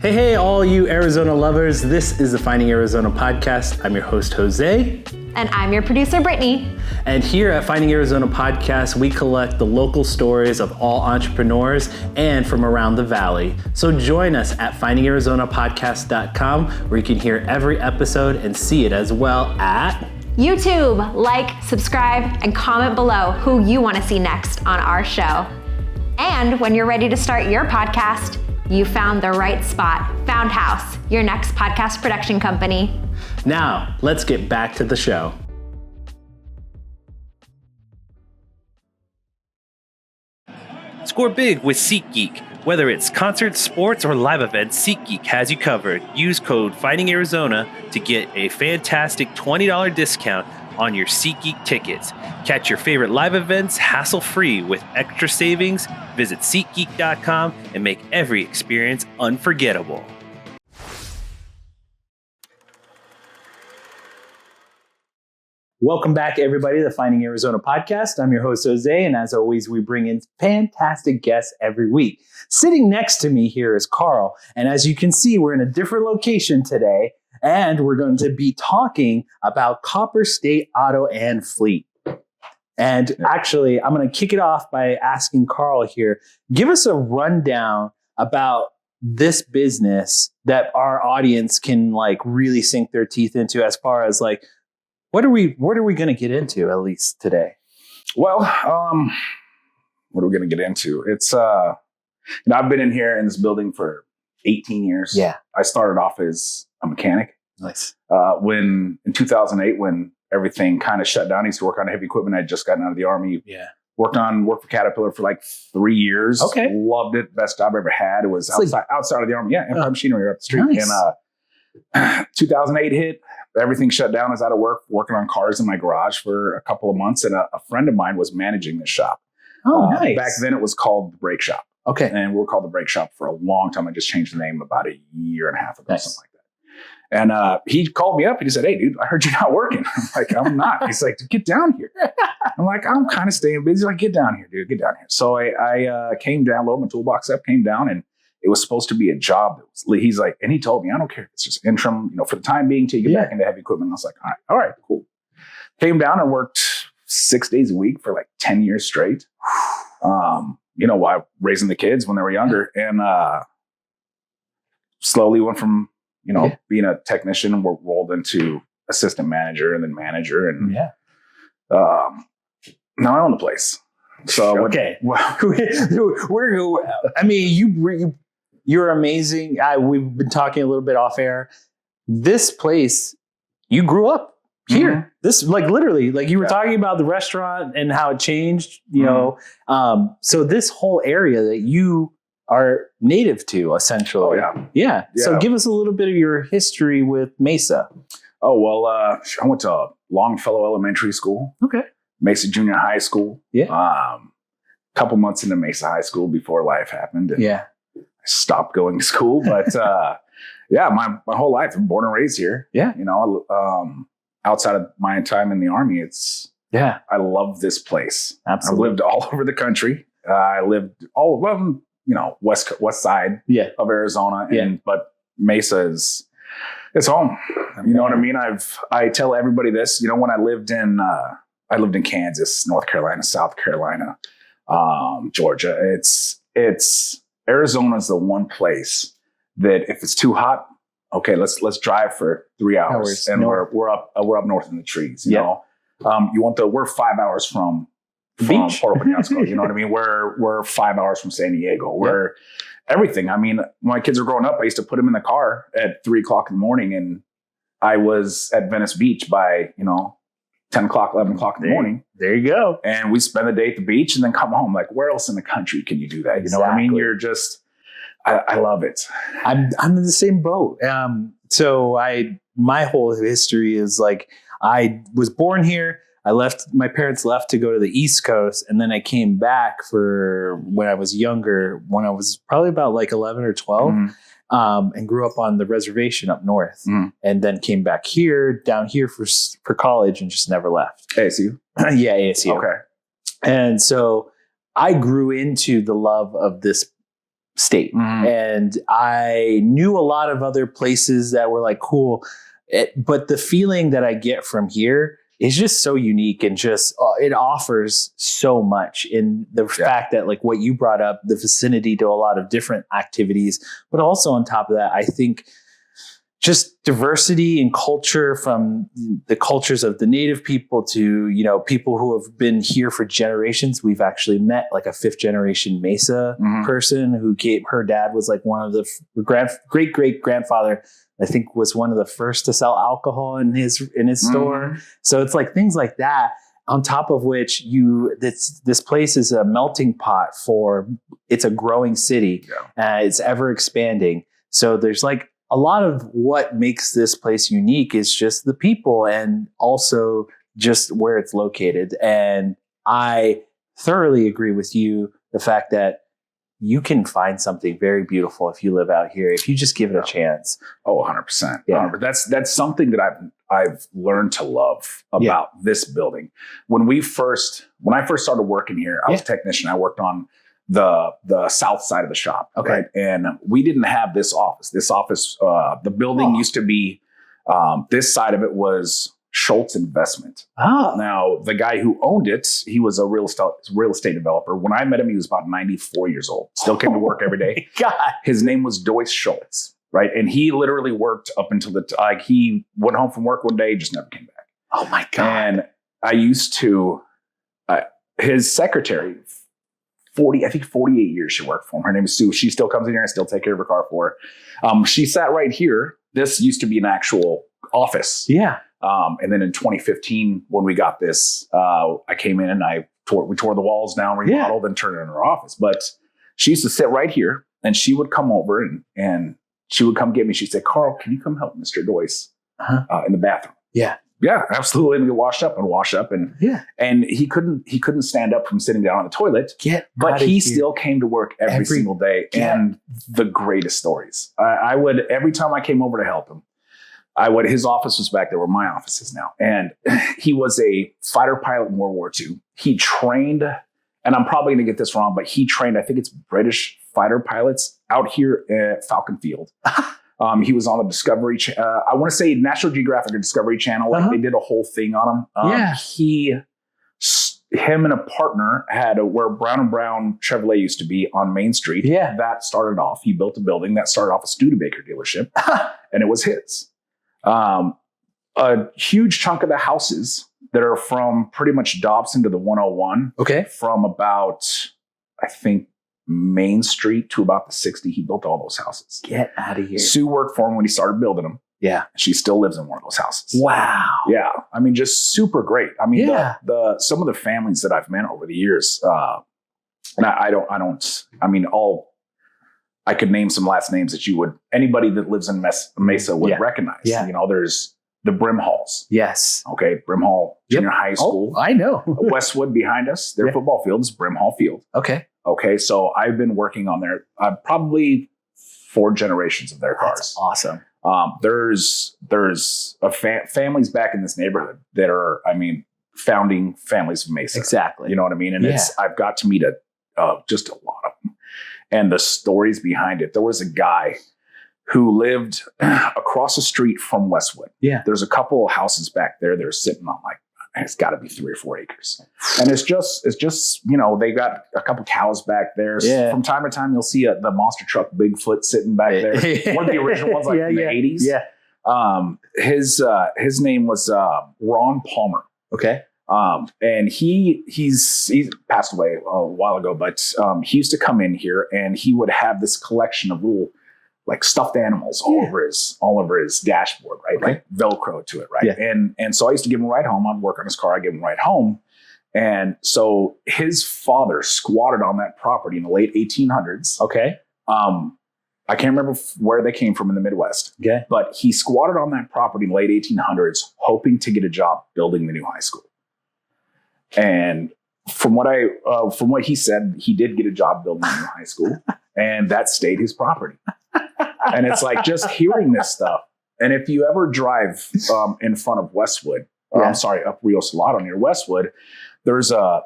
Hey, all you Arizona lovers. This is the Finding Arizona podcast. I'm your host, Jose. And I'm your producer, Brittany. And here at Finding Arizona podcast, we collect the local stories of all entrepreneurs and from around the valley. So join us at findingarizonapodcast.com, where you can hear every episode and see it as well at YouTube. Like, subscribe, and comment below who you want to see next on our show. And when you're ready to start your podcast, you found the right spot. Found House, your next podcast production company. Now, let's get back to the show. Score big with SeatGeek. Whether it's concerts, sports, or live events, SeatGeek has you covered. Use code FindingArizona to get a fantastic $20 discount on your SeatGeek tickets. Catch your favorite live events hassle-free with extra savings. Visit SeatGeek.com and make every experience unforgettable. Welcome back, everybody, to the Finding Arizona podcast. I'm your host, Jose, and as always, we bring in fantastic guests every week. Sitting next to me here is Carl, and as you can see, we're in a different location today, and we're going to be talking about Copperstate Auto and Fleet. And actually, I'm going to kick it off by asking Carl here, give us a rundown about this business that our audience can really sink their teeth into, as far as what are we going to get into, at least today? Well, what are we going to get into? It's, I've been in here in this building for 18 years. Yeah. I started off as a mechanic. Nice. In 2008, when everything kind of shut down, I used to work on heavy equipment. I'd just gotten out of the Army. Yeah. Worked for Caterpillar for 3 years. Okay. Loved it. Best job I ever had. It was outside of the Army. Yeah. Empire Machinery up the street. Nice. And 2008 hit. Everything shut down. I was out of work, working on cars in my garage for a couple of months. And a friend of mine was managing the shop. Oh, nice. Back then it was called the Brake Shop. Okay. And we were called the Brake Shop for a long time. I just changed the name about a year and a half ago, Nice. something like that. And he called me up and he said, "Hey, dude, I heard you're not working." I'm like, "I'm not." He's like, "Get down here." I'm like, "I'm kind of staying busy." He's like, "Get down here, dude. Get down here." So I came down, loaded my toolbox up, came down, and it was supposed to be a job. He's like, and he told me, "I don't care. It's just interim, for the time being till you get back into heavy equipment." And I was like, all right, cool. Came down and worked 6 days a week for 10 years straight. While raising the kids when they were younger, and slowly went from, being a technician and rolled into assistant manager and then manager. And now I own the place. So okay. You're amazing. We've been talking a little bit off air. This place, you grew up here. Mm-hmm. This literally, you were talking about the restaurant and how it changed, so this whole area that you are native to, essentially. Oh, yeah. So give us a little bit of your history with Mesa. Oh, well, I went to Longfellow Elementary School. Okay. Mesa Junior High School. Yeah. Couple months into Mesa High School before life happened. And I stopped going to school, but my whole life, I'm born and raised here. Yeah. Outside of my time in the Army, I love this place. Absolutely. I've lived all over the country. I lived all of them, west side of Arizona. But Mesa it's home. You know what I mean? I tell everybody this, when I lived in Kansas, North Carolina, South Carolina, Georgia. It's Arizona's the one place that if it's too hot, okay, let's drive for 3 hours and we're up north in the trees. You know, we're 5 hours from beach, Puerto Peñasco. You know what I mean? We're 5 hours from San Diego. We're everything. I mean, when my kids were growing up, I used to put them in the car at 3 o'clock in the morning, and I was at Venice Beach by 10 o'clock, 11 o'clock in the morning. There you go. And we spend the day at the beach and then come home. Where else in the country can you do that? You know what I mean? You're just, I love it. I'm in the same boat. So my whole history is I was born here. My parents left to go to the East Coast, and then I came back for when I was younger, when I was probably about 11 or 12. Mm-hmm. And grew up on the reservation up north, and then came back down here for college, and just never left. ASU? Yeah, ASU. Okay. And so I grew into the love of this state. And I knew a lot of other places that were like cool. But the feeling that I get from here is just so unique and just it offers so much in the fact that like what you brought up, the vicinity to a lot of different activities, but also on top of that, I think just diversity and culture from the cultures of the native people to, you know, people who have been here for generations. We've actually met like a 5th generation Mesa person who her dad was like one of the great grandfather, I think was one of the first to sell alcohol in his store. So it's like things like that, on top of which this place is a melting pot it's a growing city. It's ever expanding. So there's like a lot of what makes this place unique is just the people and also just where it's located. And I thoroughly agree with you, the fact that you can find something very beautiful if you live out here, if you just give it a chance. Oh, 100%. Yeah. That's something that I've learned to love about this building. When I first started working here, I was a technician. I worked on the south side of the shop. Okay. Right? And we didn't have this office. The building used to be, this side of it was Schultz Investment. Now, the guy who owned it, he was a real estate developer. When I met him, he was about 94 years old. Still came to work every day. God. His name was Doyce Schultz, right? And he literally worked up until he went home from work one day, just never came back. Oh my God. And I used to, his secretary, 48 years she worked for him. Her name is Sue. She still comes in here and still take care of her car for her. She sat right here. This used to be an actual office. Yeah. And then in 2015, when we got this, I came in and we tore the walls down, remodeled, and turned it into our office. But she used to sit right here, and she would come over and she would come get me. She'd say, "Carl, can you come help Mr. Doyce in the bathroom?" Yeah. Yeah, absolutely. And we wash up, and he couldn't stand up from sitting down on the toilet. But he still came to work every single day, and the greatest stories. I would, every time I came over to help him, his office was back there where my office is now. And he was a fighter pilot in World War II. He trained, and I'm probably going to get this wrong, but he trained, I think it's British fighter pilots out here at Falcon Field. He was on the Discovery, I want to say National Geographic or Discovery Channel. Like they did a whole thing on him. Him and a partner had where Brown & Brown Chevrolet used to be on Main Street. Yeah. That started off, he built a building that started off a Studebaker dealership and it was his. A huge chunk of the houses that are from pretty much Dobson to the 101. Okay. From about, I think, Main Street to about the 60, he built all those houses. Get out of here. Sue worked for him when he started building them. Yeah. She still lives in one of those houses. Wow. Yeah. I mean, just super great. I mean, some of the families that I've met over the years, and I could name some last names that anybody that lives in Mesa would recognize. Yeah. You know, there's the Brimhalls. Yes. Okay. Brimhall Junior High School. Oh, I know. Westwood behind us, their football field is Brimhall Field. Okay. Okay. So I've been working on there, probably 4 generations of their cars. That's awesome. There's families back in this neighborhood that are, I mean, founding families of Mesa. Exactly. You know what I mean? And I've got to meet just a lot of them. And the stories behind it. There was a guy who lived across the street from Westwood. Yeah. There's a couple of houses back there that are sitting on it's got to be 3 or 4 acres. And it's just, you know, they got a couple cows back there. Yeah. From time to time, you'll see the monster truck Bigfoot sitting back there. One of the original ones, in the 80s. Yeah. His name was Ron Palmer. Okay. And he's passed away a while ago, but he used to come in here and he would have this collection of little like stuffed animals all over his dashboard, right? Okay. Like Velcro to it, right? Yeah. And so I used to give him a ride home. I'd work on his car. I'd give him a ride home. And so his father squatted on that property in the late 1800s. Okay. I can't remember where they came from in the Midwest. Okay. But he squatted on that property in the late 1800s, hoping to get a job building the new high school. And from what he said, he did get a job building the new high school, and that stayed his property. And it's like just hearing this stuff. And if you ever drive in front of Westwood, up Rio Salado near Westwood, there's a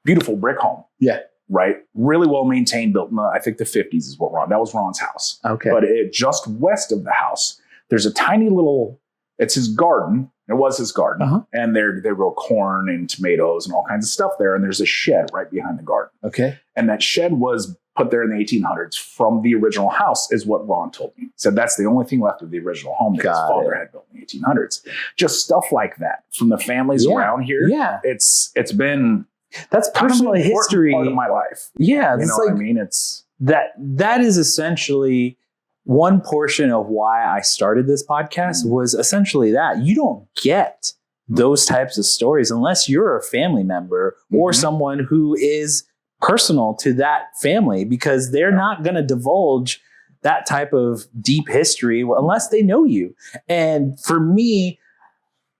beautiful brick home. Yeah. right? Really well maintained, built in I think the 50s is what that was Ron's house. Okay. But just west of the house, there's a tiny little, it's his garden. It was his garden. And they grow corn and tomatoes and all kinds of stuff there. And there's a shed right behind the garden. Okay. And that shed was put there in the 1800s from the original house, is what Ron told me. Said that's the only thing left of the original home that his father had built in the 1800s. Just stuff like that from the families around here. Yeah. It's been, that's personal history part of my life. Yeah. You know what I mean? It's that is essentially one portion of why I started this podcast was essentially that. You don't get those types of stories unless you're a family member or someone who is personal to that family, because they're not going to divulge that type of deep history unless they know you. And for me,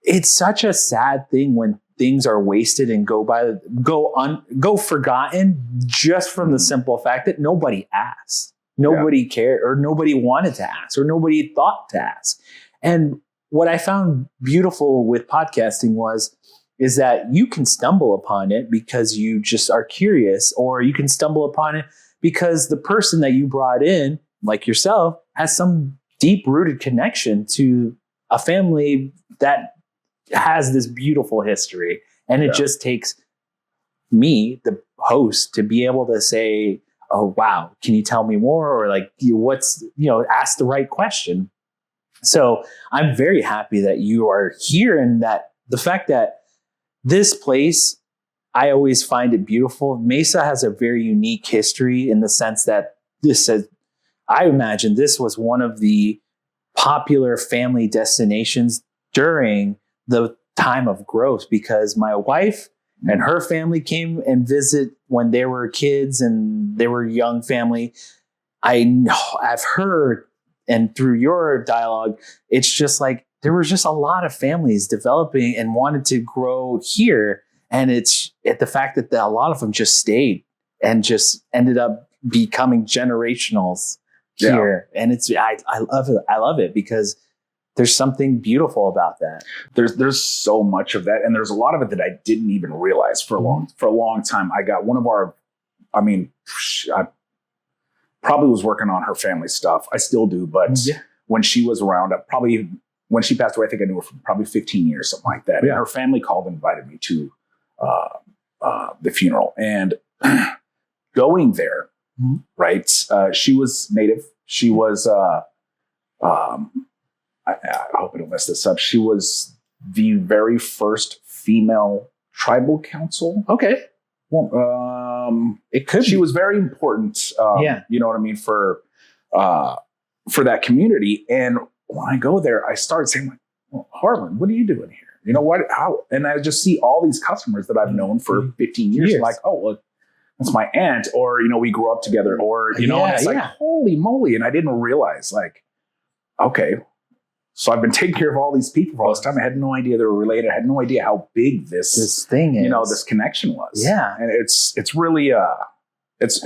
it's such a sad thing when things are wasted and go forgotten just from the simple fact that nobody asked, nobody cared, or nobody wanted to ask, or nobody thought to ask. And what I found beautiful with podcasting is that you can stumble upon it because you just are curious, or you can stumble upon it because the person that you brought in, like yourself, has some deep-rooted connection to a family that has this beautiful history. And it just takes me, the host, to be able to say, oh, wow, can you tell me more? Or like, ask the right question. So I'm very happy that you are here, and that the fact that this place, I always find it beautiful. Mesa has a very unique history in the sense that I imagine this was one of the popular family destinations during the time of growth, because my wife and her family came and visit when they were kids and they were young family. I've heard, and through your dialogue, it's just like there was just a lot of families developing and wanted to grow here. And it's at the fact that a lot of them just stayed and just ended up becoming generationals here. And I love it because there's something beautiful about that. There's so much of that. And there's a lot of it that I didn't even realize for a long time. I got I probably was working on her family stuff. I still do. But when she was around, when she passed away, I think I knew her for probably 15 years, something like that. And her family called and invited me to the funeral. And going there, right? She was Native. She was, I hope I don't mess this up. She was the very first female tribal council. Okay. Well, she was very important. You know what I mean? For that community. And when I go there, I started saying, well, Harlan, what are you doing here? You know what? How? And I just see all these customers that I've known for 15 years. I'm like, oh, well, that's my aunt. Or, we grew up together. Or, and it's like, holy moly. And I didn't realize, like, okay, so I've been taking care of all these people for all this time. I had no idea they were related. I had no idea how big this thing is. This connection was. Yeah. And it's really, it's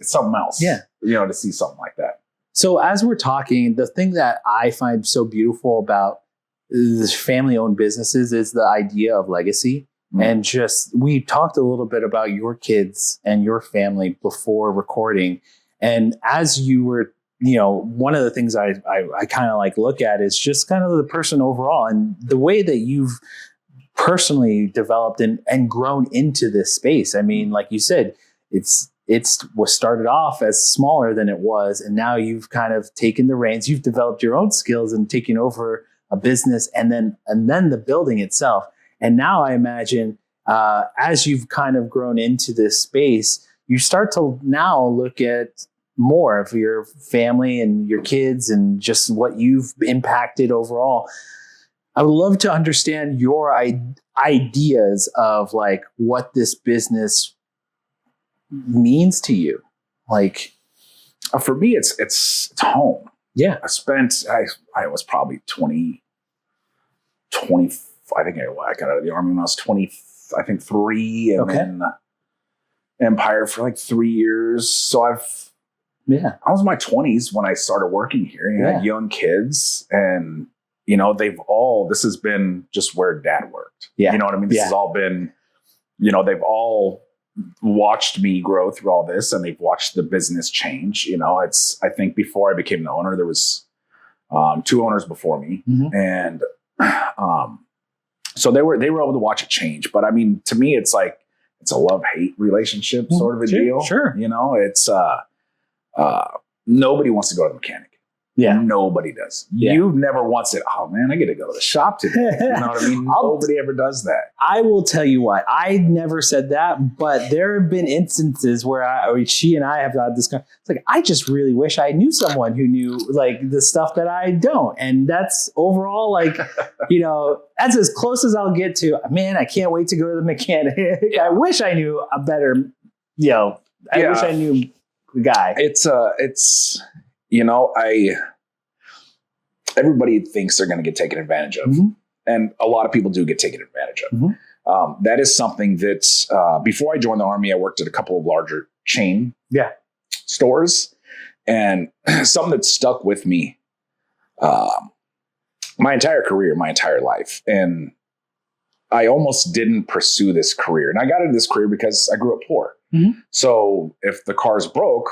something else. Yeah. To see something like that. So as we're talking, the thing that I find so beautiful about this family-owned businesses is the idea of legacy. And we talked a little bit about your kids and your family before recording. And as you were, one of the things I kind of like look at is just kind of the person overall and the way that you've personally developed and grown into this space. I mean, like you said, it was started off as smaller than it was. And now you've kind of taken the reins. You've developed your own skills and taken over a business and then the building itself. And now I imagine as you've kind of grown into this space, you start to now look at more of your family and your kids and just what you've impacted overall. I would love to understand your ideas of like what this business means to you. Like for me, it's home. Yeah. I was probably 20, I think I got out of the Army when I was 3 and then Empire for like 3 years. So I was in my 20s when I started working here. I had young kids and, this has been just where Dad worked. Yeah. You know what I mean? This has all been, they've all watched me grow through all this, and they've watched the business change. I think before I became the owner, there was 2 owners before me, and so they were able to watch it change. But I mean, to me, it's like it's a love-hate relationship sort of a deal. Sure. It's nobody wants to go to the mechanic. Yeah. Nobody does. Yeah. You've never once said, oh man, I get to go to the shop today. You know what I mean? Nobody ever does that. I will tell you what, I never said that, but there have been instances where she and I have had this. It's like, I just really wish I knew someone who knew like the stuff that I don't. And that's overall like, that's as close as I'll get to, man, I can't wait to go to the mechanic. I wish I knew a better, I wish I knew the guy. Everybody thinks they're going to get taken advantage of. And a lot of people do get taken advantage of. That is something that before I joined the Army, I worked at a couple of larger chain stores. And something that stuck with me my entire career, my entire life. And I almost didn't pursue this career. And I got into this career because I grew up poor. So if the cars broke,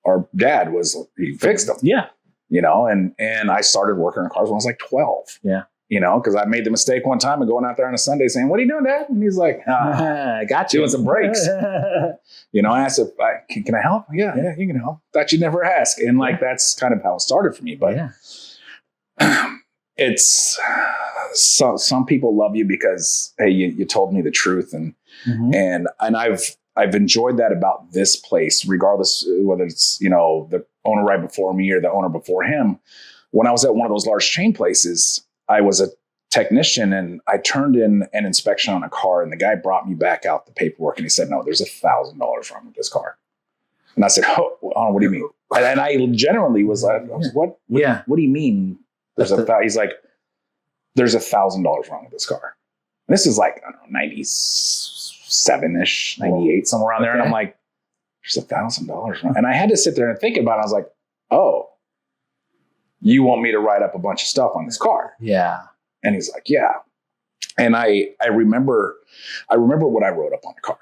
our dad he fixed them. Yeah. And I started working on cars when I was like 12. Yeah. Because I made the mistake one time of going out there on a Sunday saying, what are you doing, Dad? And he's like, I got you. Doing some brakes. I asked if can I help? Yeah, you can help. Thought you'd never ask. And that's kind of how it started for me. But it's some people love you because, hey, you told me the truth. And I've enjoyed that about this place, regardless whether it's, the owner right before me or the owner before him. When I was at one of those large chain places, I was a technician and I turned in an inspection on a car, and the guy brought me back out the paperwork and he said, no, there's $1,000 wrong with this car. And I said, oh, what do you mean? And I genuinely was like, what do you mean? He's like, there's $1,000 wrong with this car. And this is like, I don't know, 97-ish, 98, somewhere around there. And I'm like, there's $1,000 wrong. And I had to sit there and think about it. I was like, oh, you want me to write up a bunch of stuff on this car? Yeah. And he's like, yeah. And I remember what I wrote up on the car.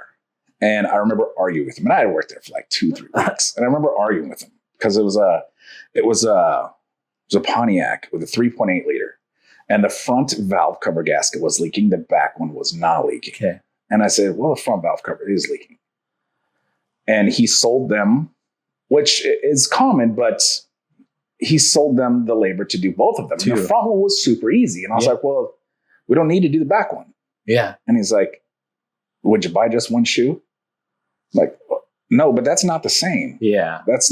And I remember arguing with him. And I had worked there for like 2-3 weeks. And I remember arguing with him because it was a Pontiac with a 3.8 liter. And the front valve cover gasket was leaking. The back one was not leaking. Okay. And I said, well, the front valve cover is leaking. And he sold them, which is common, but he sold them the labor to do both of them. The front one was super easy. And I was like, well, we don't need to do the back one. Yeah. And he's like, would you buy just one shoe? I'm like, no, but that's not the same. Yeah. It's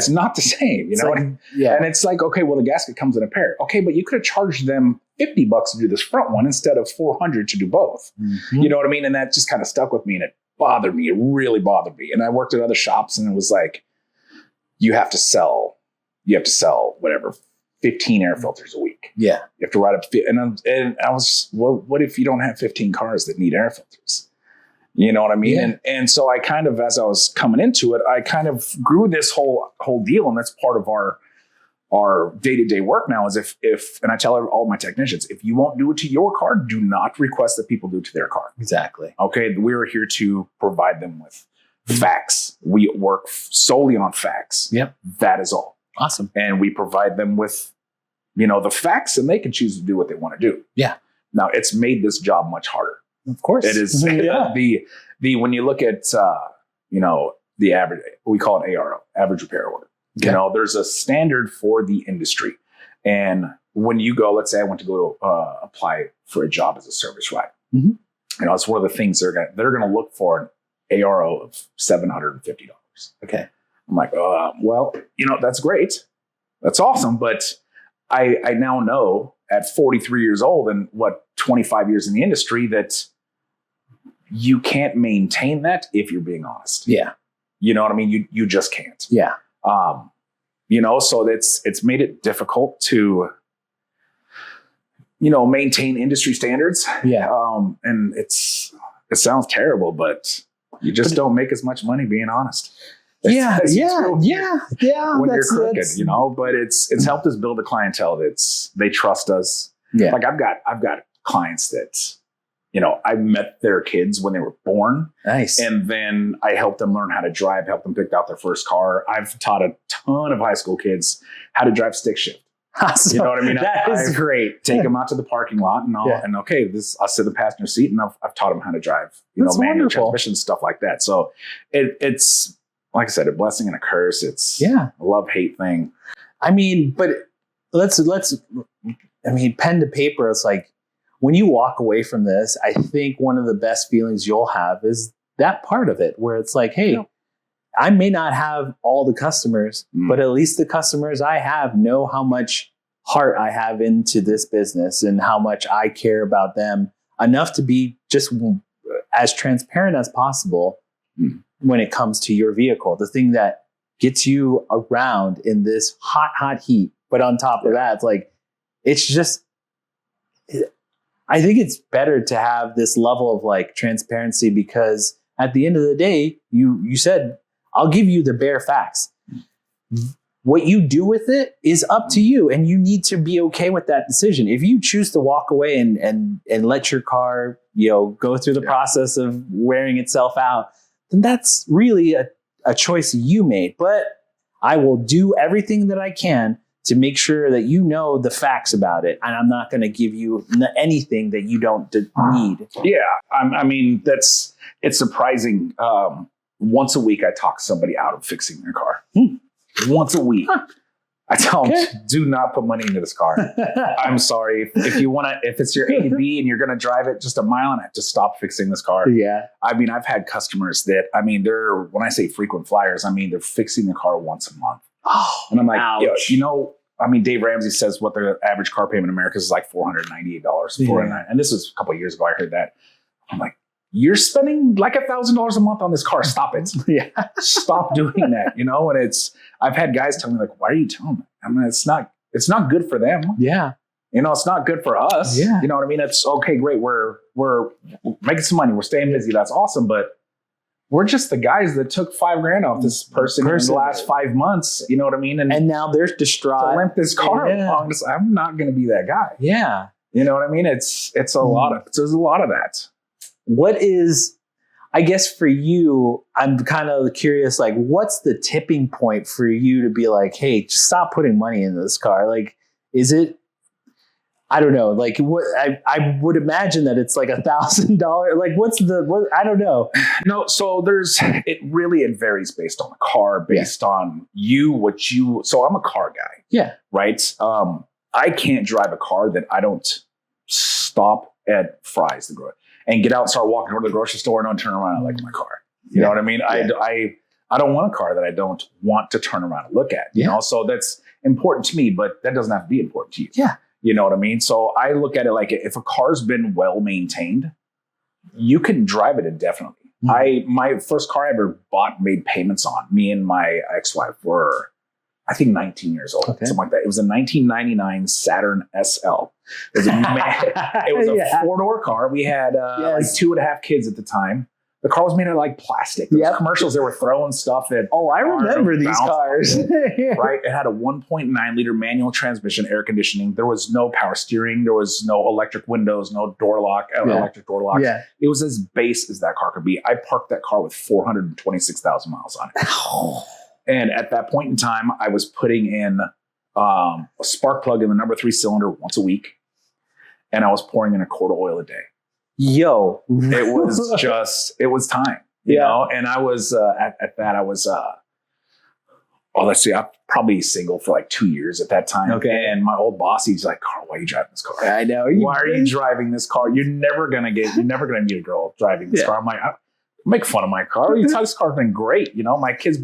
not the same, And it's like, okay, well, the gasket comes in a pair. Okay, but you could have charged them $50 to do this front one instead of $400 to do both. You know what I mean? And that just kind of stuck with me, and it bothered me. It really bothered me. And I worked at other shops, and it was like, you have to sell whatever, 15 air filters a week. Yeah. You have to write up. And I was, well, what if you don't have 15 cars that need air filters? You know what I mean? Yeah. And so I kind of, as I was coming into it, I kind of grew this whole deal. And that's part of our day-to-day work now is if, and I tell all my technicians, if you won't do it to your car, do not request that people do it to their car. Exactly. Okay. We're here to provide them with facts. We work solely on facts. Yep. That is all. Awesome. And we provide them with, the facts, and they can choose to do what they want to do. Yeah. Now it's made this job much harder. Of course. It is. Yeah. When you look at, the average, we call it ARO, average repair order. Okay. There's a standard for the industry. And when you go, let's say I want to go apply for a job as a service ride. Mm-hmm. It's one of the things they're going to look for an ARO of $750. Okay. I'm like, well, that's great. That's awesome. But I now know at 43 years old and 25 years in the industry that you can't maintain that if you're being honest. Yeah. You know what I mean? You just can't. Yeah. So it's made it difficult to, maintain industry standards. Yeah. And it sounds terrible, but you just don't make as much money being honest. When you're crooked, but it's helped us build a clientele they trust us. Yeah. Like I've got clients that I met their kids when they were born. Nice. And then I helped them learn how to drive, helped them pick out their first car. I've taught a ton of high school kids how to drive stick shift. Awesome. You know what I mean? That is great. Take them out to the parking lot and I'll sit in the passenger seat and I've taught them how to drive, manual transmission, stuff like that. So it's, like I said, a blessing and a curse. It's a love-hate thing. I mean, but pen to paper, it's like, when you walk away from this, I think one of the best feelings you'll have is that part of it where it's like, hey, I may not have all the customers, but at least the customers I have know how much heart I have into this business and how much I care about them enough to be just as transparent as possible when it comes to your vehicle, the thing that gets you around in this hot heat. But on top of that, it's like, it's just, I think it's better to have this level of like transparency because at the end of the day, you said, I'll give you the bare facts. What you do with it is up to you, and you need to be okay with that decision. If you choose to walk away and let your car, go through the process of wearing itself out, then that's really a choice you made. But I will do everything that I can to make sure that you know the facts about it. And I'm not going to give you anything that you don't need. Yeah. I mean, it's surprising. Once a week, I talk somebody out of fixing their car. Once a week. I tell them, do not put money into this car. I'm sorry. If it's your A to B and you're going to drive it just a mile and I have to stop fixing this car. Yeah. I mean, I've had customers that, when I say frequent flyers, they're fixing the car once a month. Oh, and I'm like, Dave Ramsey says what the average car payment in America is like $498. And this was a couple of years ago. I heard that. I'm like, you're spending like $1,000 a month on this car. Stop it. Stop doing that. And I've had guys tell me like, why are you telling me? I mean, it's not good for them. Yeah. It's not good for us. Yeah. You know what I mean? It's okay. Great. We're making some money. We're staying busy. That's awesome. But we're just the guys that took $5,000 off this person in the last 5 months. You know what I mean? And now they're distraught. To limp this car along. I'm not going to be that guy. Yeah. You know what I mean? There's a lot of that. What is, I guess for you, I'm kind of curious, like, what's the tipping point for you to be like, hey, just stop putting money into this car? Like, is it, I don't know, like what I would imagine that it's like $1,000. Like I don't know. No, so it varies based on the car, based on so I'm a car guy. Yeah. Right. I can't drive a car that I don't stop at Fry's and get out and start walking toward the grocery store and don't turn around and look at my car. You know what I mean? Yeah. I don't want a car that I don't want to turn around and look at, you know? So that's important to me, but that doesn't have to be important to you. Yeah. You know what I mean? So I look at it like if a car's been well maintained, you can drive it indefinitely. Mm-hmm. My first car I ever bought, made payments on, me and my ex-wife were, I think 19 years old, something like that. It was a 1999 Saturn SL. It was a four-door car. We had like 2.5 kids at the time. The car was made of like plastic. There was commercials that were throwing stuff at. Oh, I remember these cars. Right. It had a 1.9 liter manual transmission, air conditioning. There was no power steering. There was no electric windows, no door lock, electric door locks. Yeah. It was as base as that car could be. I parked that car with 426,000 miles on it. And at that point in time, I was putting in a spark plug in the number 3 cylinder once a week. And I was pouring in a quart of oil a day. Yo, it was time, you know? And I was, at that, I was, let's see, I'm probably single for like 2 years at that time. Okay. And my old boss, he's like, Carl, why are you driving this car? I know. Why are you driving this car? You're never going to meet a girl driving this car. I'm like, make fun of my car. You tell this car's been great. You know, my kids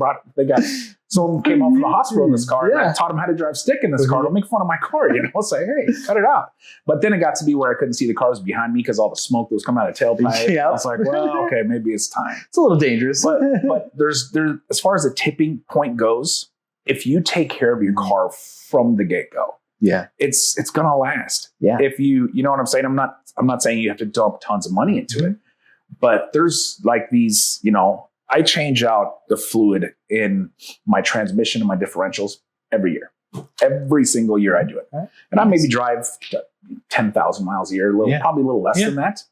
someone came home from the hospital in this car. And I taught him how to drive stick in this car. Don't make fun of my car. You know, say, hey, cut it out. But then it got to be where I couldn't see the cars behind me because all the smoke that was coming out of the tailpipe. I was like, well, okay, maybe it's time. It's a little dangerous. But there's as far as the tipping point goes, if you take care of your car from the get-go, it's gonna last. Yeah. If you know what I'm saying? I'm not saying you have to dump tons of money into it. But there's like these, you know, I change out the fluid in my transmission and my differentials every year. Every single year I do it. And I maybe drive 10,000 miles a year, probably a little less than that.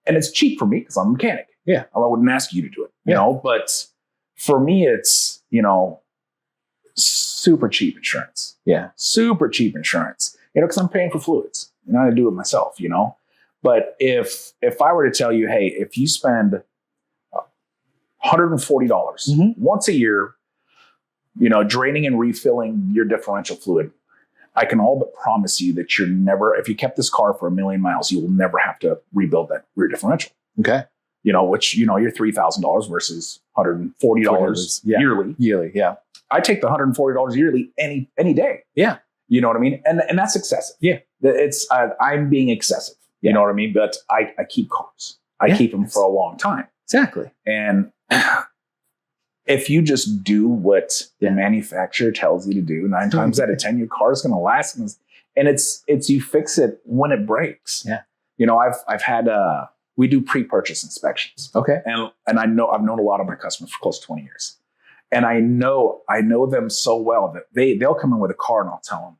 And it's cheap for me because I'm a mechanic. Yeah. I wouldn't ask you to do it, you know, but for me, it's, you know, super cheap insurance. Yeah. Super cheap insurance, you know, because I'm paying for fluids. You know, I do it myself, you know. But if I were to tell you, hey, if you spend $140 once a year, you know, draining and refilling your differential fluid, I can all but promise you that you're never, if you kept this car for 1 million miles, you will never have to rebuild that rear differential. Okay. You know, which, you know, you're $3,000 versus $140 yearly. Yearly, yeah. I take the $140 yearly any day. Yeah. You know what I mean? And that's excessive. Yeah. It's, I'm being excessive. You know what I mean? But I keep cars. I keep them for a long time. Exactly. And if you just do what the manufacturer tells you to do, 9 times out of 10, your car is going to last. And it's you fix it when it breaks. Yeah. You know, I've had we do pre-purchase inspections. Okay. And I've known a lot of my customers for close to 20 years. And I know them so well that they'll come in with a car and I'll tell them,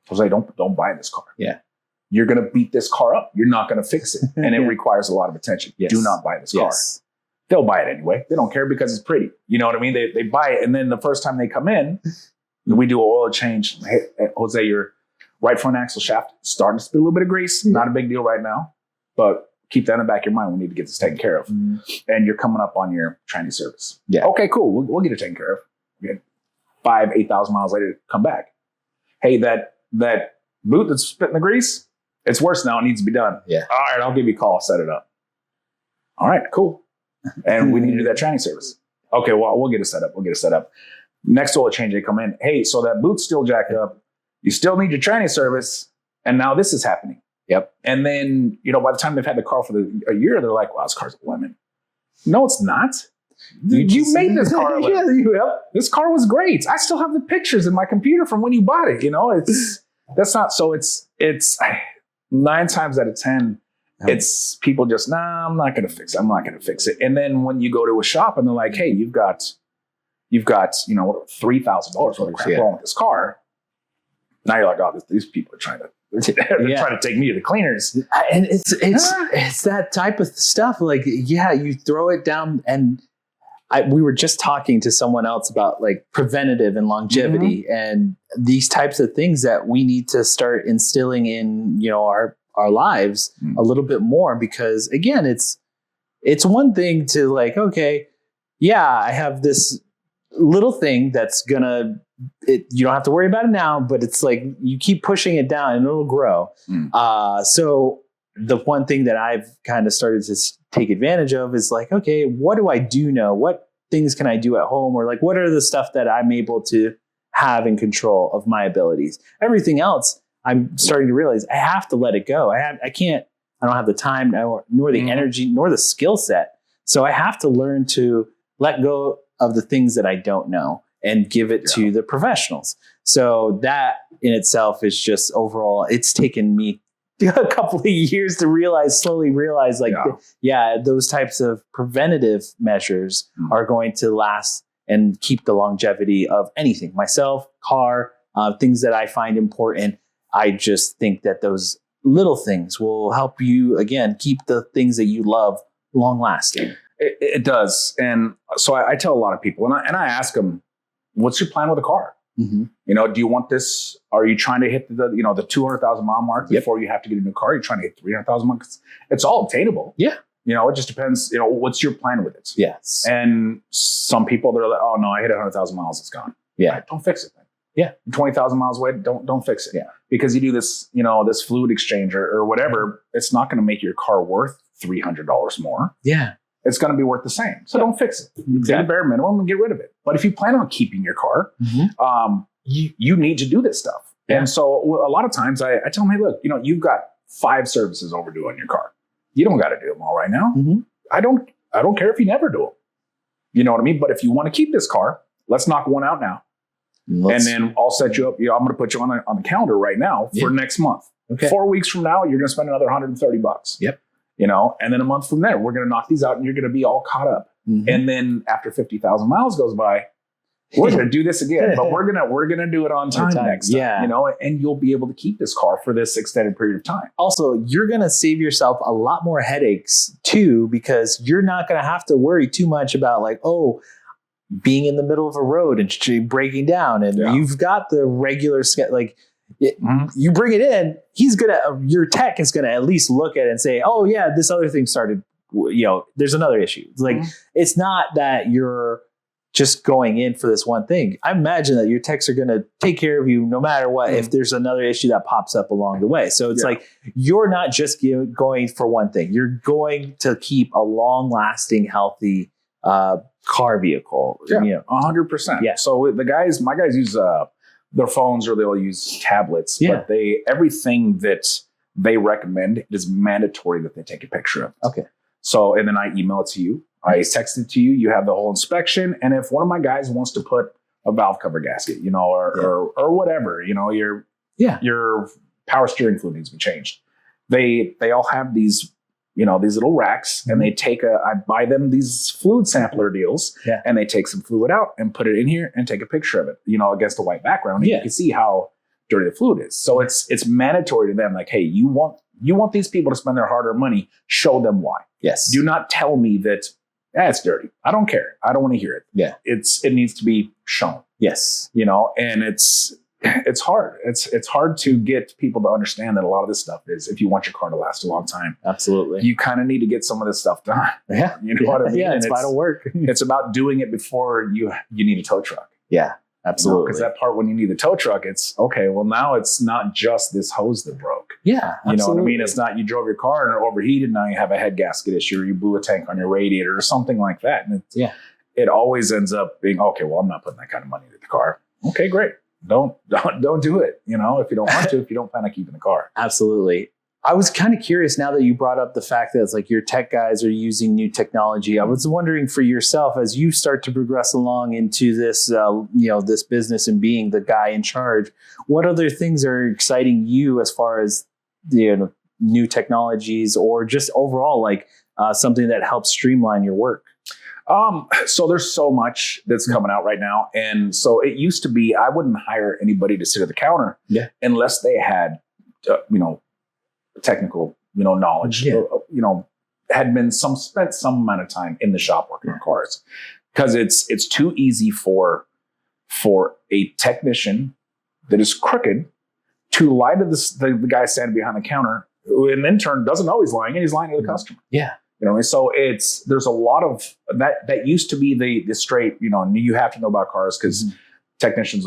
Jose, don't buy this car. Yeah. You're going to beat this car up. You're not going to fix it. And it requires a lot of attention. Yes. Do not buy this car. They'll buy it anyway. They don't care because it's pretty. You know what I mean? They buy it. And then the first time they come in, we do an oil change. Hey, Jose, your right front axle shaft starting to spit a little bit of grease. Not a big deal right now, but keep that in the back of your mind. We need to get this taken care of. And you're coming up on your training service. Yeah. Okay, cool. We'll get it taken care of. Get 5,000, 8,000 miles later, come back. Hey, that boot that's spitting the grease, it's worse now. It needs to be done. Yeah. All right, I'll give you a call. Set it up. All right, cool. And we need to do that training service. Okay, well, we'll get it set up. Next oil change, they come in. Hey, so that boot's still jacked up. You still need your training service. And now this is happening. Yep. And then, you know, by the time they've had the car for a year, they're like, wow, this car's a lemon. No, it's not. You made this car a lemon. This car was great. I still have the pictures in my computer from when you bought it. You know, that's not, so it's 9 times out of 10, it's people just, I'm not going to fix it. And then when you go to a shop and they're like, hey, you've got, you know, $3,000 worth of crap wrong with this car. Now you're like, oh, these people are trying to take me to the cleaners. And it's that type of stuff. Like, you throw it down. And we were just talking to someone else about like preventative and longevity and these types of things that we need to start instilling in, you know, our lives a little bit more, because again, it's one thing to like, okay, I have this little thing that's gonna, you don't have to worry about it now, but it's like you keep pushing it down and it'll grow. So the one thing that I've kind of started to take advantage of is like, okay, what do I do know? What things can I do at home? Or like, what are the stuff that I'm able to have in control of my abilities? Everything else, I'm starting to realize I have to let it go. I don't have the time nor the energy, nor the skill set. So I have to learn to let go of the things that I don't know and give it to the professionals. So that in itself is just overall, it's taken me a couple of years to slowly realize like, those types of preventative measures are going to last and keep the longevity of anything, myself, car, things that I find important. I just think that those little things will help you, again, keep the things that you love long lasting. It does. And so I tell a lot of people, and I ask them, what's your plan with a car? You know, do you want this? Are you trying to hit the 200,000 mile mark before you have to get a new car? You're trying to hit 300,000 miles. It's all obtainable. Yeah. You know, it just depends, you know, what's your plan with it? Yes. And some people, they're like, oh no, I hit 100,000 miles. It's gone. Yeah. Right, don't fix it then. Yeah. 20,000 miles away. Don't fix it. Yeah. Because you do this, you know, this fluid exchange or whatever, it's not going to make your car worth $300 more. Yeah. It's going to be worth the same. So don't fix it. Get a bare minimum and get rid of it. But if you plan on keeping your car, you need to do this stuff. Yeah. And so a lot of times I tell them, hey, look, you know, you've got 5 services overdue on your car. You don't got to do them all right now. I don't care if you never do them. You know what I mean? But if you want to keep this car, let's knock one out now. And then I'll set you up. You know, I'm going to put you on the calendar right now for next month. Okay. 4 weeks from now, you're going to spend another $130. Yep. You know, and then a month from there, we're going to knock these out and you're going to be all caught up. And then after 50,000 miles goes by, we're going to do this again, but we're going to do it on time next time, and you'll be able to keep this car for this extended period of time. Also, you're going to save yourself a lot more headaches too, because you're not going to have to worry too much about being in the middle of a road and breaking down. And you've got the regular you bring it in, your tech is going to at least look at it and say, oh yeah, this other thing started, there's another issue. It's not that you're just going in for this one thing. I imagine that your techs are going to take care of you no matter what, if there's another issue that pops up along the way. So it's you're not just going for one thing. You're going to keep a long lasting, healthy, car vehicle. 100%. Yeah. So my guys use, their phones, or they'll use tablets, but everything that they recommend, it is mandatory that they take a picture of it. Okay. So, and then I email it to you. I text it to you. You have the whole inspection. And if one of my guys wants to put a valve cover gasket, or whatever, your power steering fluid needs to be changed. They all have these, these little racks, and they I buy them these fluid sampler deals, and they take some fluid out and put it in here and take a picture of it, against a white background. And you can see how dirty the fluid is. So it's mandatory to them. Like, hey, you want these people to spend their hard-earned money, show them why. Yes. Do not tell me that it's dirty. I don't care. I don't want to hear it. Yeah. It needs to be shown. Yes. And it's hard. It's hard to get people to understand that a lot of this stuff is, if you want your car to last a long time, absolutely, you kind of need to get some of this stuff done. Yeah. You know what I mean? Yeah, it's vital work. It's about doing it before you need a tow truck. Yeah, absolutely. Because that part, when you need the tow truck, it's okay. Well, now it's not just this hose that broke. Yeah, you know what I mean? It's not, you drove your car and it overheated. Now you have a head gasket issue, or you blew a tank on your radiator or something like that. And it always ends up being, okay, well, I'm not putting that kind of money into the car. Okay, great. Don't do it. If you don't want to, if you don't plan on keeping the car. Absolutely. I was kind of curious, now that you brought up the fact that it's like your tech guys are using new technology. I was wondering for yourself, as you start to progress along into this, this business and being the guy in charge, what other things are exciting you as far as new technologies, or just overall something that helps streamline your work? So there's so much that's coming out right now. And so it used to be, I wouldn't hire anybody to sit at the counter unless they had, technical, knowledge, had spent some amount of time in the shop working on cars, because it's too easy for a technisian that is crooked to lie to the guy standing behind the counter, who in turn doesn't know he's lying, and he's lying to the customer. Yeah. So there's a lot of that used to be the straight, you have to know about cars, because technicians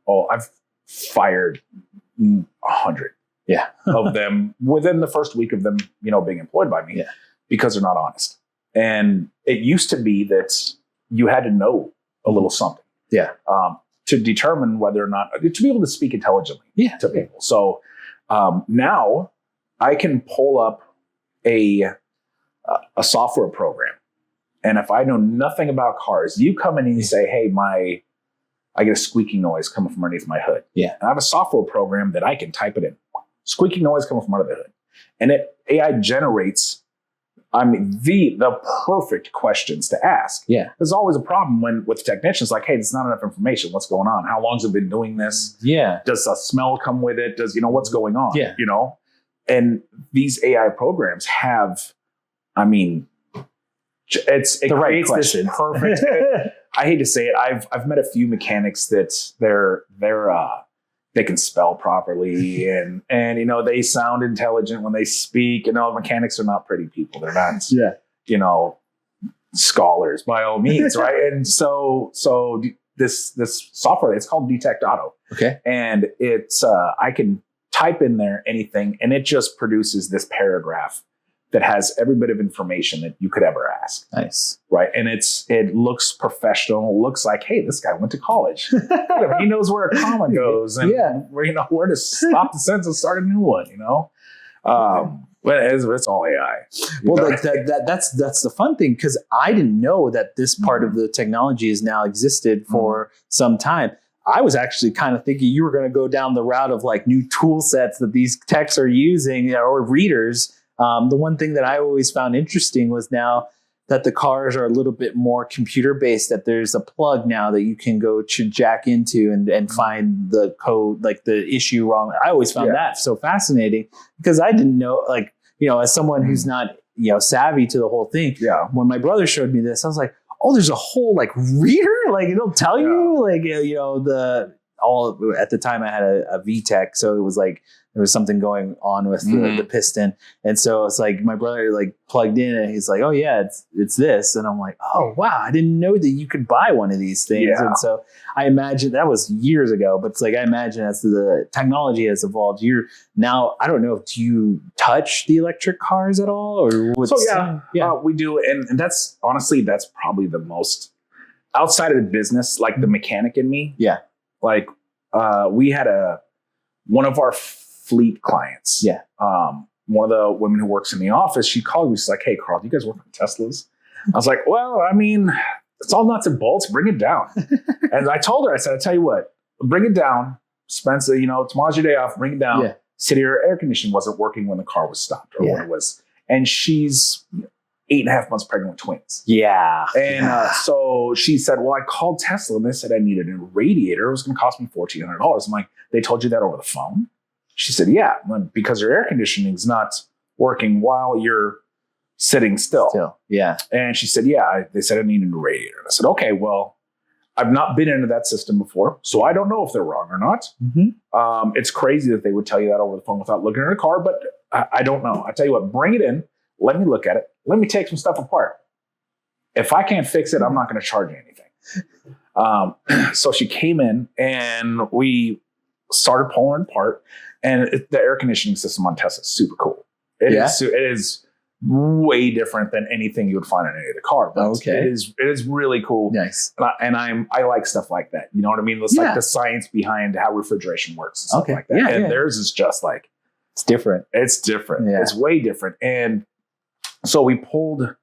I've fired 100 of them within the first week of them, being employed by me, because they're not honest. And it used to be that you had to know a little something to determine whether or not, to be able to speak intelligently to people. So now I can pull up a software program, and if I know nothing about cars, you come in and you say, hey, I get a squeaking noise coming from underneath my hood. And I have a software program that I can type it in. Squeaking noise coming from under the hood. And AI generates, the perfect questions to ask. There's always a problem with technicians, like, hey, there's not enough information. What's going on? How long have they been doing this? Does a smell come with it? Does, what's going on? And these AI programs have, it's the right question. This perfect. I hate to say it. I've met a few mechanics that they can spell properly, and they sound intelligent when they speak. Mechanics are not pretty people. They're not scholars by all means, right? And so this software, it's called Detect Auto. Okay, and it's I can type in there anything, and it just produces this paragraph that has every bit of information that you could ever ask. Nice. Right. And it looks professional. It looks like, hey, this guy went to college. He knows where a comma goes, and where to stop the sentence and start a new one, But it's all AI. Well, that's the fun thing, because I didn't know that this part of the technology has now existed for some time. I was actually kind of thinking you were going to go down the route of new tool sets that these techs are using, or readers. The one thing that I always found interesting was now that the cars are a little bit more computer based, that there's a plug now that you can go to jack into and find the code, like the issue wrong. I always found that so fascinating because I didn't know, like, as someone who's not, savvy to the whole thing. Yeah. When my brother showed me this, I was like, oh, there's a whole like reader, like it'll tell you, like, at the time I had a VTEC. So it was like, there was something going on with the piston. And so it's like my brother like plugged in and he's like, oh yeah, it's this. And I'm like, oh wow, I didn't know that you could buy one of these things. Yeah. And so I imagine that was years ago, but it's like, I imagine as the technology has evolved, now, I don't know, do you touch the electric cars at all? Or we do. And that's honestly, that's probably the most outside of the business, like the mechanic in me. Yeah. Like we had one of our fleet clients. Yeah. One of the women who works in the office, she called me. She's like, hey, Carl, do you guys work on Teslas? I was like, well, I mean, it's all nuts and bolts. Bring it down. And I told her, I said, I tell you what, bring it down. Spencer, tomorrow's your day off. Bring it down. Yeah. City air conditioning wasn't working when the car was stopped or when it was. And she's 8.5 months pregnant with twins. Yeah. And so she said, well, I called Tesla and they said I needed a radiator. It was going to cost me $1,400. I'm like, they told you that over the phone? She said, yeah, because your air conditioning is not working while you're sitting still. Yeah. And she said, yeah, they said I needed a radiator. And I said, okay, well, I've not been into that system before, so I don't know if they're wrong or not. Mm-hmm. It's crazy that they would tell you that over the phone without looking at a car, but I don't know. I tell you what, bring it in. Let me look at it. Let me take some stuff apart. If I can't fix it, I'm not going to charge you anything. So she came in and we started pulling it apart. And the air conditioning system on Tesla is super cool. It is way different than anything you would find in any other car. But it is really cool. Nice. And I like stuff like that. You know what I mean? It's like the science behind how refrigeration works and stuff like that. Yeah, and theirs is just like, it's different. It's different. Yeah. It's way different. And so we went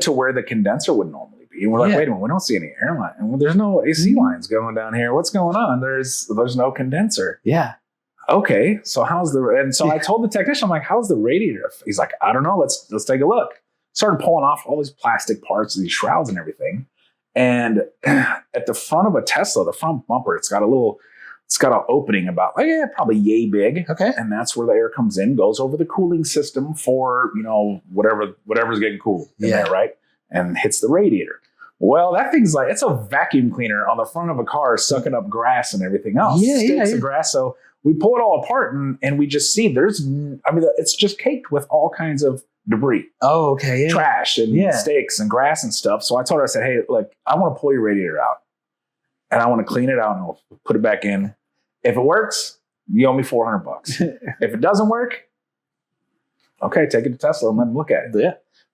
to where the condenser would normally be. And we're like, wait a minute, we don't see any airline. And there's no AC lines going down here. What's going on? There's no condenser. Yeah. Okay. So so I told the technician, I'm like, how's the radiator? He's like, I don't know. Let's take a look. Started pulling off all these plastic parts, these shrouds and everything. And at the front of a Tesla, the front bumper, it's got an opening about probably yay big. Okay. And that's where the air comes in, goes over the cooling system for, whatever's getting cooled in there, right? And hits the radiator. Well, that thing's like, it's a vacuum cleaner on the front of a car sucking up grass and everything else. Sticks of grass. So we pull it all apart and we just see it's just caked with all kinds of debris. Oh, okay. Yeah. Trash and stakes and grass and stuff. So I told her, I said, hey, look, I want to pull your radiator out and I want to clean it out and I'll put it back in. If it works, you owe me $400. If it doesn't work, okay, take it to Tesla and let them look at it. Yeah.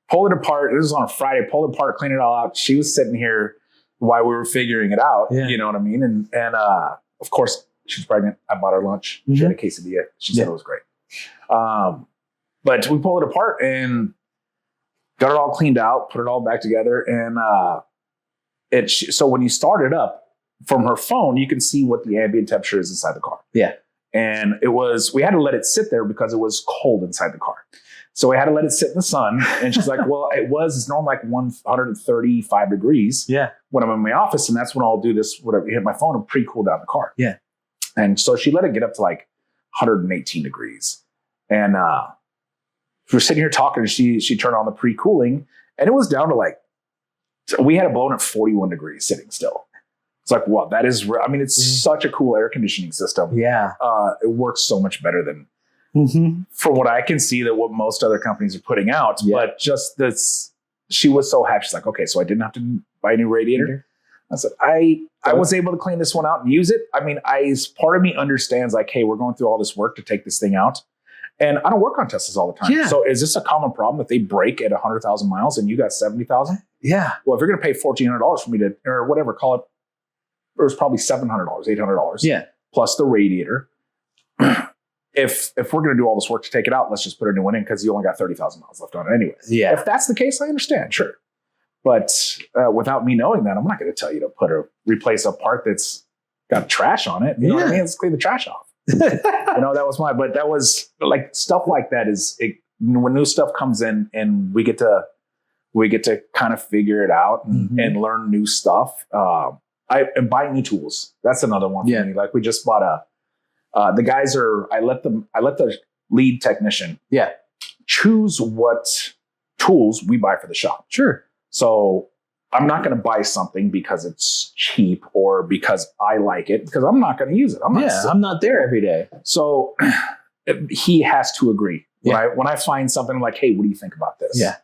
Pull it apart. This was on a Friday. Pull it apart, clean it all out. She was sitting here while we were figuring it out. Yeah. You know what I mean? And of course, she's pregnant. I bought her lunch. She had a quesadilla. She said it was great. But we pulled it apart and got it all cleaned out, put it all back together. And so when you start it up from her phone, you can see what the ambient temperature is inside the car. Yeah. And we had to let it sit there because it was cold inside the car. So we had to let it sit in the sun. And she's like, well, it's normally like 135 degrees when I'm in my office. And that's when I'll do this, whatever, hit my phone and pre-cool down the car. Yeah. And so she let it get up to like 118 degrees. And we were sitting here talking and she turned on the pre-cooling and it was down to we had it blown at 41 degrees sitting still. It's like, wow, that is, it's such a cool air conditioning system. Yeah. It works so much better than, from what I can see, that what most other companies are putting out. Yeah. But just this, she was so happy. She's like, okay, so I didn't have to buy a new radiator. I said, I was able to clean this one out and use it. Part of me understands like, hey, we're going through all this work to take this thing out. And I don't work on Teslas all the time. Yeah. So is this a common problem that they break at 100,000 miles and you got 70,000? Yeah. Well, if you're going to pay $1,400 for me to, or whatever, call it, it was probably $700, $800. Yeah. Plus the radiator. If we're going to do all this work to take it out, let's just put a new one in because you only got 30,000 miles left on it anyway. Yeah. If that's the case, I understand. Sure. But without me knowing that, I'm not going to tell you to replace a part that's got trash on it. You know what I mean? Let's clean the trash off. That was but that was like stuff like that when new stuff comes in and we get to We get to kind of figure it out and learn new stuff. And buy new tools. That's another one for me. Like we just bought the guys I let the lead technician choose what tools we buy for the shop. Sure. So I'm not going to buy something because it's cheap or because I like it, because I'm not going to use it. I'm not there every day. So he has to agree. When I find something, I'm like, hey, what do you think about this? Yeah.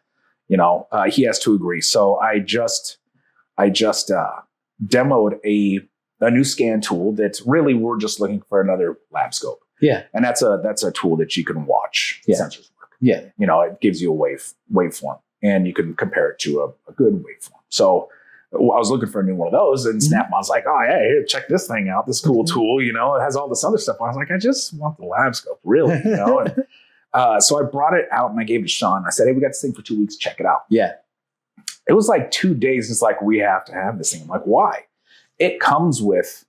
He has to agree. So I just demoed a new scan tool that really we're just looking for another lab scope. Yeah. And that's a tool that you can watch sensors work. Yeah. It gives you a waveform and you can compare it to a good waveform. So I was looking for a new one of those, and Snap-on's like, oh, yeah, here, check this thing out. This cool tool, it has all this other stuff. I was like, I just want the lab scope, really. And, so I brought it out and I gave it to Sean. I said, hey, we got this thing for 2 weeks. Check it out. Yeah. It was like 2 days. It's like, we have to have this thing. I'm like, why? It comes with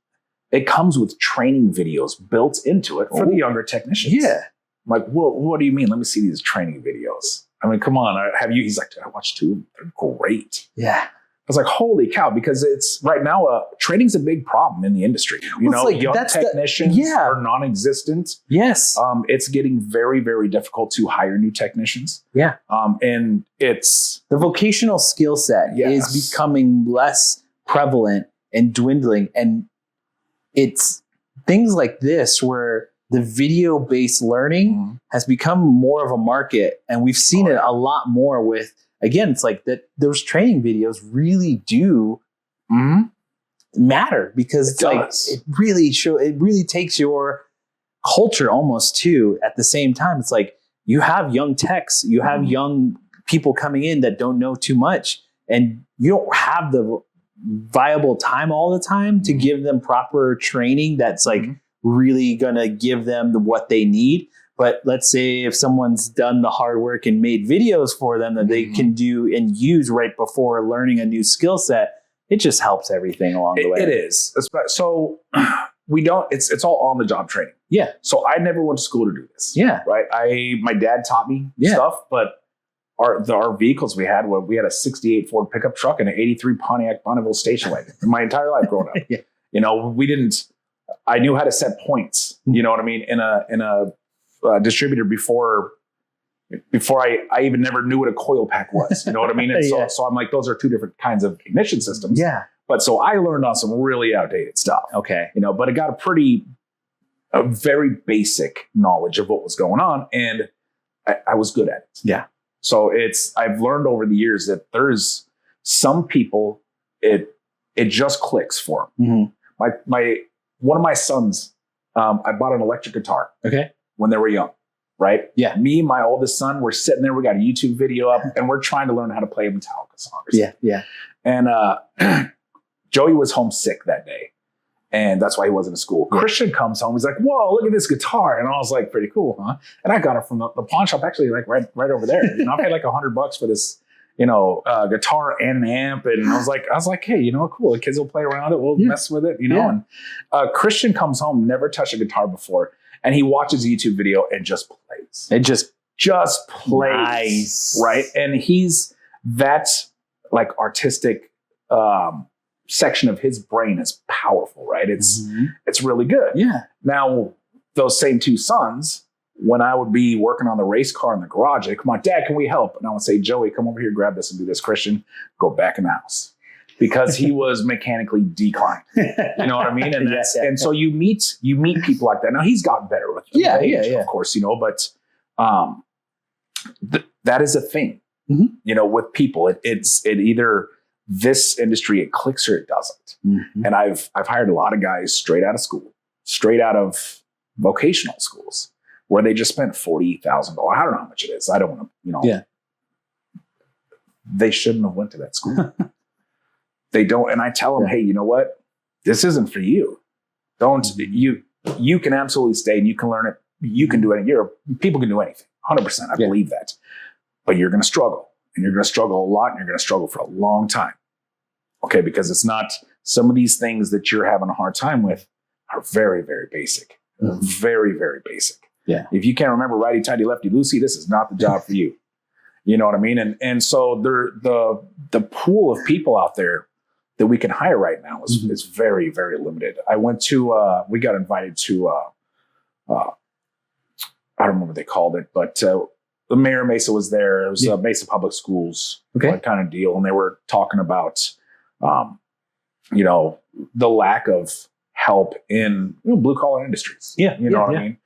training videos built into it for the younger technicians. Yeah. I'm like, well, what do you mean? Let me see these training videos. I mean, come on. Have you? He's like, I watched 2. They're great. Yeah. I was like, holy cow, because it's right now, training's a big problem in the industry. Young technicians are non-existent. Yes. It's getting very, very difficult to hire new technicians. Yeah. And it's the vocational skill set is becoming less prevalent and dwindling. And it's things like this where the video-based learning has become more of a market. And we've seen it a lot more with, again, it's like that those training videos really do matter, because it really takes your culture almost too at the same time. It's like you have young techs, you have young people coming in that don't know too much, and you don't have the viable time all the time to give them proper training that's like really gonna give them what they need. But let's say if someone's done the hard work and made videos for them that they can do and use right before learning a new skill set, it just helps everything along the way. It is. So it's all on the job training. Yeah. So I never went to school to do this. Yeah. Right. My dad taught me stuff, but our vehicles we had a 68 Ford pickup truck and an 83 Pontiac Bonneville station wagon my entire life growing up. I knew how to set points, you know what I mean? In a distributor before I even never knew what a coil pack was. You know what I mean? And so I'm like, those are 2 different kinds of ignition systems. Yeah. But so I learned on some really outdated stuff. Okay. But it got a very basic knowledge of what was going on, and I was good at it. Yeah. So I've learned over the years that there's some people it just clicks for them. One of my sons, I bought an electric guitar. Okay. When they were young, right? Yeah. Me and my oldest son, we're sitting there, we got a YouTube video up, and we're trying to learn how to play a Metallica song. Yeah, yeah. And Joey was homesick that day, and that's why he wasn't in school. Yeah. Christian comes home, he's like, whoa, look at this guitar. And I was like, pretty cool, huh? And I got it from the pawn shop, actually, like right over there. I paid like $100 for this, guitar and an amp. And I was like, hey, cool. The kids will play around it. We'll mess with it, And Christian comes home, never touched a guitar before. And he watches a YouTube video and just plays. It just plays. Nice. Right. And he's that like artistic section of his brain is powerful, right? It's really good. Yeah. Now, those same 2 sons, when I would be working on the race car in the garage, they'd come on, Dad, can we help? And I would say, Joey, come over here, grab this and do this. Christian, go back in the house. Because he was mechanically declined. You know what I mean? And and so you meet people like that. Now he's gotten better with them. Yeah, of course, but that is a thing. With people. It either this industry it clicks or it doesn't. And I've hired a lot of guys straight out of school, straight out of vocational schools, where they just spent $40,000. I don't know how much it is. I don't want to, Yeah. They shouldn't have went to that school. They don't. And I tell them, hey, you know what? This isn't for you. You can absolutely stay and you can learn it. You can do it. People can do anything. 100%. I believe that. But you're going to struggle, and you're going to struggle a lot, and you're going to struggle for a long time. Okay. Because it's not some of these things that you're having a hard time with are very, very basic. Very, very basic. Yeah. If you can't remember righty, tighty, lefty, loosey, this is not the job for you. You know what I mean? And so the pool of people out there that we can hire right now is very, very limited. I went to, we got invited to, I don't remember what they called it, but the mayor of Mesa was there. It was Mesa Public Schools kind of deal. And they were talking about, you know, the lack of help in blue collar industries. Yeah. You know what I mean?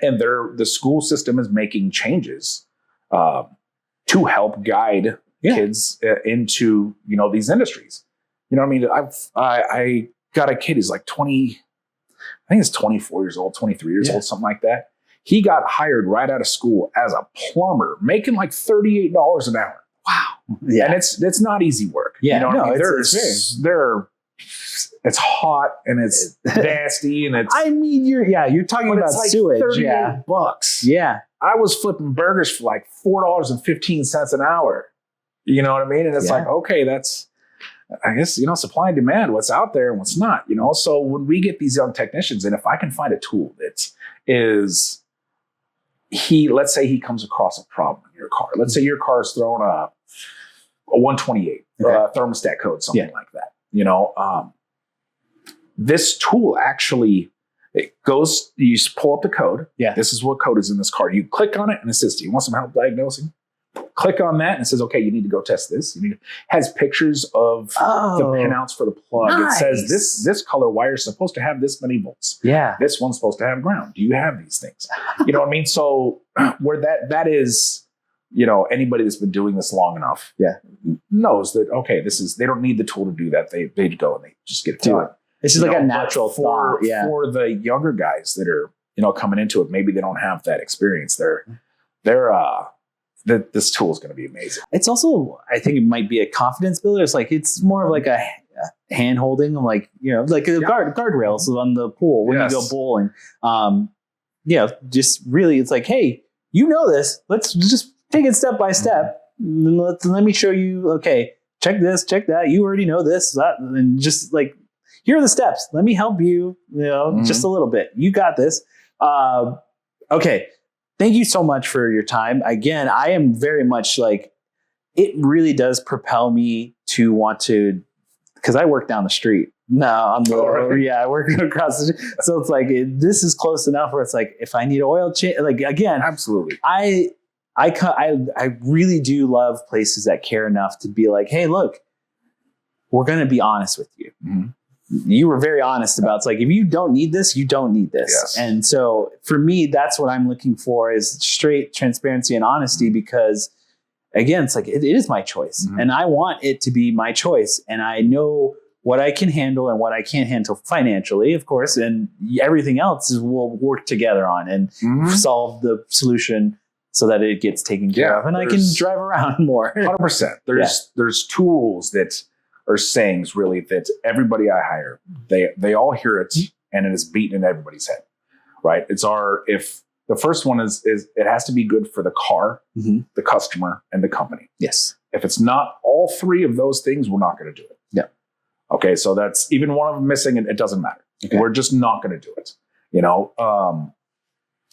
And the school system is making changes to help guide kids into, you know, these industries. You know what I mean? I got a kid who's like 20, I think he's 24 years old, 23 years old, something like that. He got hired right out of school as a plumber, making like $38 an hour. Wow. Yeah. And it's not easy work. Yeah. You know what I mean? It's hot and it's nasty and it's. I mean, you're talking about like sewage. $38. Yeah. I was flipping burgers for like $4.15 an hour. You know what I mean? And it's like, okay, that's, I guess, you know, supply and demand, what's out there and what's not, you know? So when we get these young technicians, and if I can find a tool that is, let's say he comes across a problem in your car. Let's say your car's throwing a 128 thermostat code, something like that. You know, this tool actually, it goes, you just pull up the code. Yeah. This is what code is in this car. You click on it and it says, do you want some help diagnosing? Click on that and it says, okay, you need to go test this. Has pictures of the pinouts for the plug. Nice. It says this color wire is supposed to have this many volts. Yeah. This one's supposed to have ground. Do you have these things? You know what I mean? So where that is, you know, anybody that's been doing this long enough knows that, okay, they don't need the tool to do that. They go and they just get it done. It's just like a natural thought. For the younger guys that are, you know, coming into it, maybe they don't have that experience. This tool is going to be amazing. It's also, I think it might be a confidence builder. It's like, it's more of like a hand holding, like, you know, like a guardrails on the pool when you go bowling. Just really, it's like, hey, you know this. Let's just take it step by step. Let me show you. Okay, check this, check that. You already know this, that, and just like, here are the steps. Let me help you. You know, just a little bit. You got this. Okay. Thank you so much for your time. Again, I am very much like, it really does propel me to want to, because I work down the street. No, I work across the street. So it's like, this is close enough where it's like, if I need oil change, like, again, absolutely. I really do love places that care enough to be like, hey, look, we're going to be honest with you. Mm-hmm. You were very honest about, it's like, if you don't need this, you don't need this. Yes. And so for me, that's what I'm looking for, is straight transparency and honesty, because again, it's like, it is my choice and I want it to be my choice. And I know what I can handle and what I can't handle financially, of course, and everything else we'll work together on and solve the solution so that it gets taken care of and I can drive around more. 100%. There's tools that are sayings really that everybody I hire, they all hear it and it is beaten in everybody's head, right? If the first one is it has to be good for the car, the customer, and the company. Yes. If it's not all three of those things, we're not going to do it. Yeah. Okay. So that's even one of them missing, and it doesn't matter. Okay. We're just not going to do it. You know?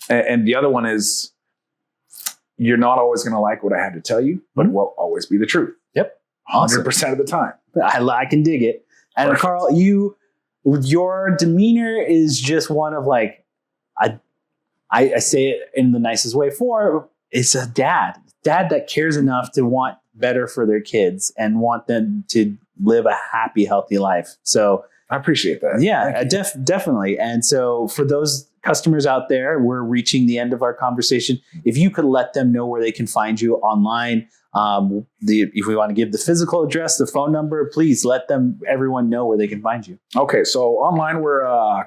And the other one is, you're not always going to like what I have to tell you, but it will always be the truth. Yep. 100% of the time. I can dig it. And perfect. Carl, your demeanor is just one of like, I say it in the nicest way it's a dad that cares enough to want better for their kids and want them to live a happy, healthy life. So I appreciate that. Yeah, definitely. And so for those customers out there, we're reaching the end of our conversation. If you could let them know where they can find you online, if we want to give the physical address, the phone number, please let everyone know where they can find you. Okay. So online, we're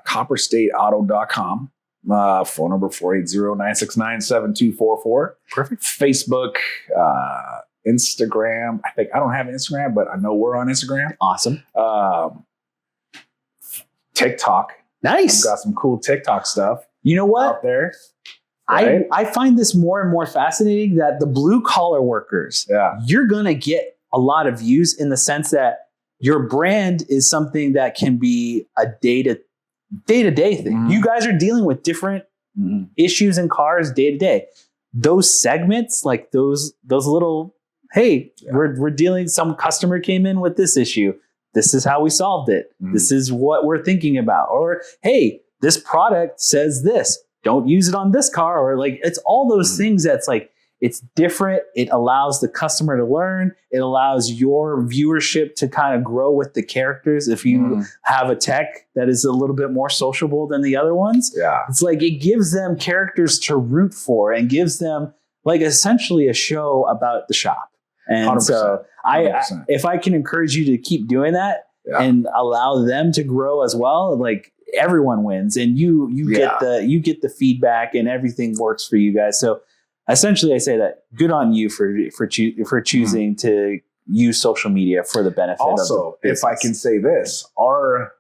copperstateauto.com. Phone number 480-969-7244. Perfect. Facebook, Instagram. I don't have Instagram, but I know we're on Instagram. Awesome. TikTok. Nice. I've got some cool TikTok stuff. You know what? Out there. Right? I find this more and more fascinating that the blue collar workers, you're going to get a lot of views in the sense that your brand is something that can be a day-to-day thing. You guys are dealing with different issues in cars day to day. those segments, like those little, hey, we're dealing, some customer came in with this issue. This is how we solved it. This is what we're thinking about. Or, hey, this product says this, don't use it on this car. Or like, it's all those things that's like, it's different. It allows the customer to learn. It allows your viewership to kind of grow with the characters. If you have a tech that is a little bit more sociable than the other ones, it's like it gives them characters to root for and gives them like essentially a show about the shop. And 100%. So I if I can encourage you to keep doing that and allow them to grow as well, like everyone wins, and you get the feedback and everything works for you guys. So essentially, I say that good on you for choosing to use social media for the benefit of the business. If I can say this, our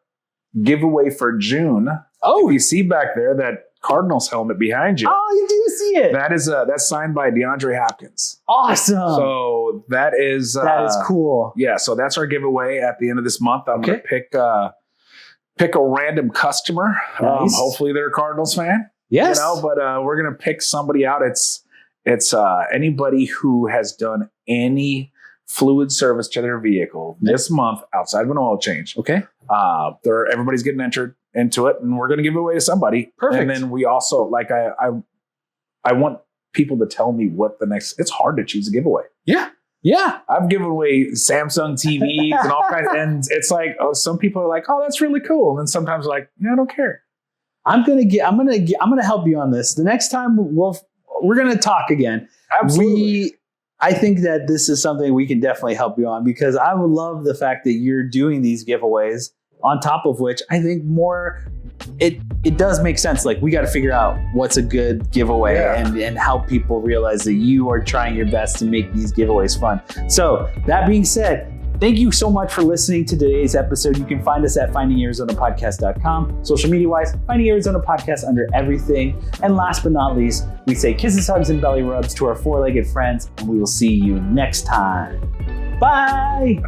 giveaway for June. Oh, you see back there that Cardinals helmet behind you. Oh, you do see it. That is that's signed by DeAndre Hopkins. Awesome. So that is cool. Yeah. So that's our giveaway at the end of this month. I'm going to pick a random customer. Nice. Hopefully they're a Cardinals fan. Yes. But we're going to pick somebody out. It's anybody who has done any fluid service to their vehicle this month outside of an oil change. Okay. Everybody's getting entered into it, and we're going to give it away to somebody. Perfect. And then we also, like, I want people to tell me what the next. It's hard to choose a giveaway. Yeah. Yeah. I've given away Samsung TVs and all kinds. And it's like, some people are like, oh, that's really cool. And then sometimes they're like, yeah, I don't care. I'm gonna help you on this. The next time we're gonna talk again. Absolutely. I think that this is something we can definitely help you on, because I would love the fact that you're doing these giveaways, on top of which I think it does make sense. Like, we got to figure out what's a good giveaway and help people realize that you are trying your best to make these giveaways fun. So that being said, thank you so much for listening to today's episode. You can find us at findingarizonapodcast.com. Social media wise, Finding Arizona Podcast under everything. And last but not least, we say kisses, hugs, and belly rubs to our four-legged friends, and we will see you next time. Bye.